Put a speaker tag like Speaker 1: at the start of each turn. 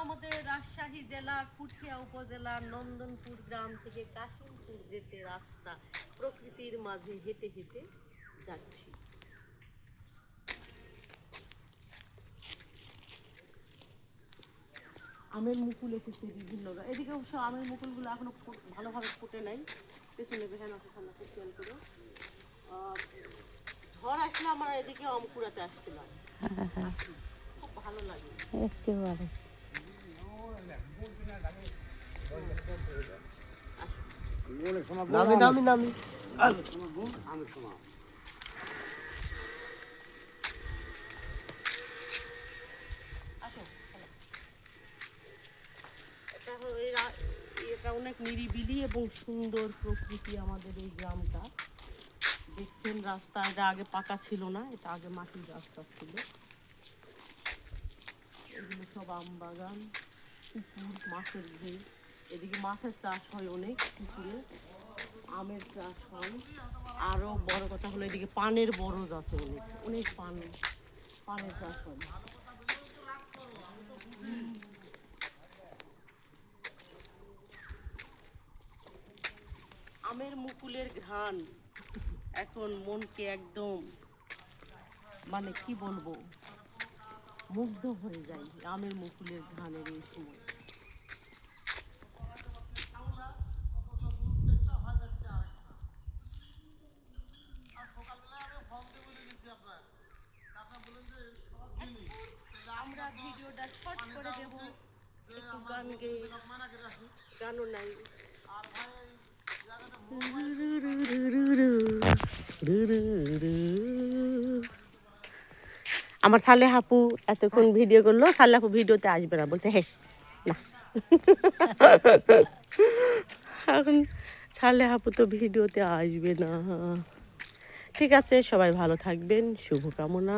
Speaker 1: আমাদের রাজশাহী জেলার পুঠিয়া উপজেলার নন্দনপুর গ্রাম থেকে কাশিমপুর যেতে রাস্তা, প্রকৃতির মাঝে হেঁটে হেঁটে যাচ্ছি। আমের মুকুল এসেছে বিভিন্ন, এদিকে অবশ্য আমের মুকুলগুলো এখনো ভালোভাবে ফুটে নাই, পেছনে বেহান আছে খেয়াল করে। ঝড় আসলে আমরা এদিকে আম কুড়াতে আসছিলাম, খুব ভালো লাগে একেবারে।
Speaker 2: নামি নামি নামি
Speaker 1: এটা অনেক নিরিবিলি এবং সুন্দর প্রকৃতি আমাদের এই গ্রামটা। দেখছেন রাস্তা, এটা আগে পাকা ছিল না, এটা আগে মাটির রাস্তা ছিল। এগুলো সব আম বাগান, পুকুর, মাছের ঘের। এদিকে মাছের চাষ হয় অনেক পুকুরে, আমের চাষ হয়। আরো বড় কথা হলো এদিকে পানের বরজ আছে, অনেক অনেক পানের চাষ হয়। আমের মুকুলের ঘ্রাণ এখন মনকে একদম, মানে কি বলবো, মুগ্ধ হয়ে যায় আমের মুকুলের ঘ্রাণের এই সময়। আমরা ভিডিওটা শর্ট করে দেব, একটু গান গেয়ে, গানও নাই। আমার সালে হাপু এতক্ষণ ভিডিও করলো, সালে হাপু ভিডিওতে আসবে না বলছে, হ্যাঁ না। এখন সালে হাপু তো ভিডিওতে আসবে না। ঠিক আছে, সবাই ভালো থাকবেন, শুভকামনা।